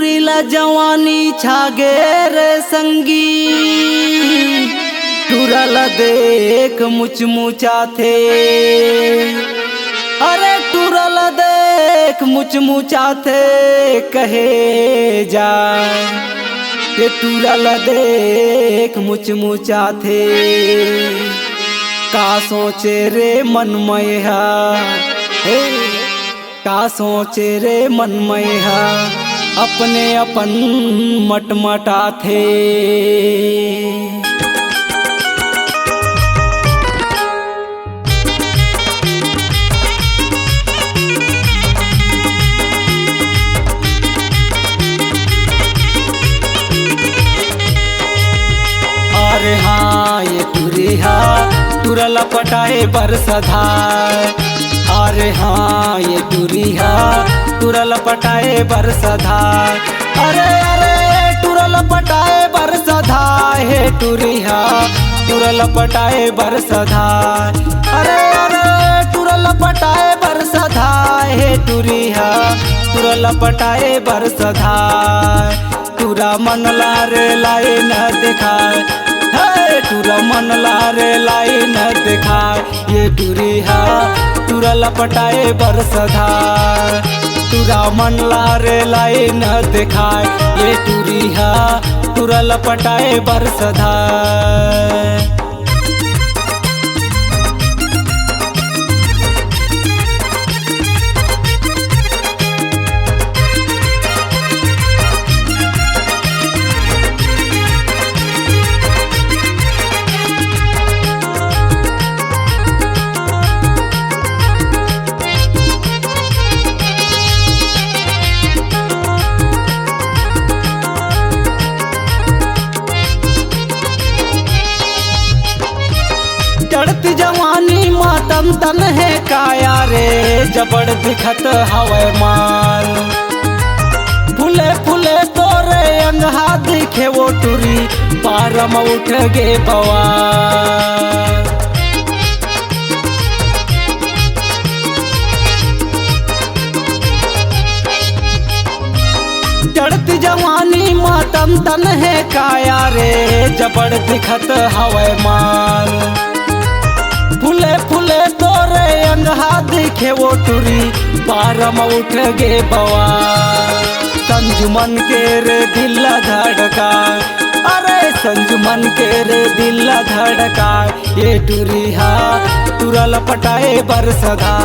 टूरिला जवानी छागे रे संगी टूरला देख मुचमुचा थे। अरे टूरला देख मुचमुचा थे कहे जाए ये टूरला देख मुचमुचा थे। का सोचे रे मनमय हे का सोचे रे मनमय अपने अपन मटमटा थे। अरे हाँ ये टूरिहा टूरला पटाए बरसधा। अरे हाँ ये टूरिहा टूरला पटाए बरसधा। अरे अरे टूरला पटाए बरसधा हे टूरिहा टूरला पटाए बरसधा। अरे अरे टूरला पटाए बरसधा हे टूरिहा टूरला पटाए बरसधा। टूरा मन लारे लाई न दिखाए टूरा मन लारे लाई न दिखाए ये टूरिहा टूरला पटाए बरसधा। टूरा मन लारे लाई न दिखाए ये टूरिहा टूरला पटाए बरसधा। चढ़ती जवानी मातम तन है काया रे जबड़ दिखत हवे माल। फुले फुले तोरे अंगहा दिखे वो टूरी पारम उठ गे बवाल। चढ़ती जवानी मातम तन है काया रे जबड़ दिखत हवे माल। फुले फुले तोरे अंगहा दिखे वो टूरी पारम उठ गे बवाल। संजुमन के रे दिल धड़का अरे संजुमन के रे दिल धड़का ये टूरिहा टूरला पटाए बरसधा।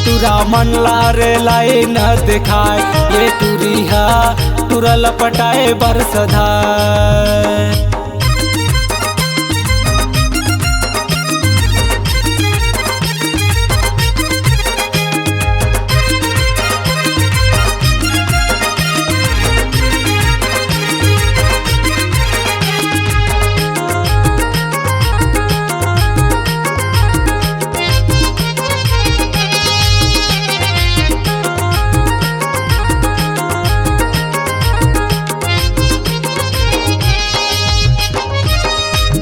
टूरा मन लारे लाई न दिखाए ये टूरिहा टूरला पटाए बरसधा।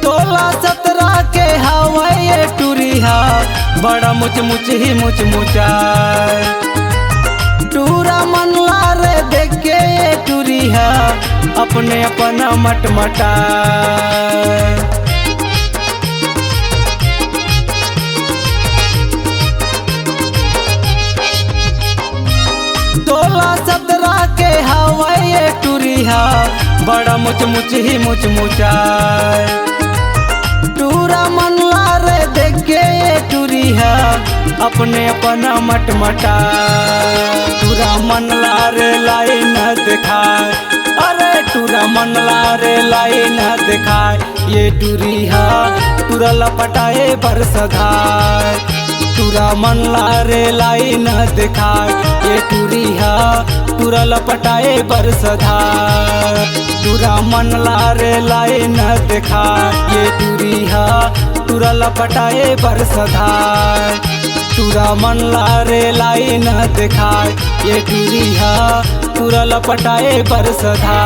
सोलह सत्रह के हवा ये टूरिहा बड़ा मुच ही मुचमुचा। टूरा मन लारे देख के ये टूरिहा अपने अपना मटमटा। सोलह सत्रह के हवा ये टूरिहा बड़ा मुच ही मुचमुचा। टूरा मन लारे देख के ये टूरिहा अपने अपना मटमटा। टूरा मन लारे लाई न दिखाए अरे टूरा मन लारे लाई न दिखाए ये टूरिहा टूरला पटाए बरसधा। टूरा मन लारे लाई न दिखाए ये टूरिहा टूरला पटाए बरसधा। टूरा मन लारे लाई न दिखाए ये टूरिहा टूरला पटाए बरसधा। टूरा मन लारे लाई न दिखाए ये टूरिहा टूरला पटाए बरसधा।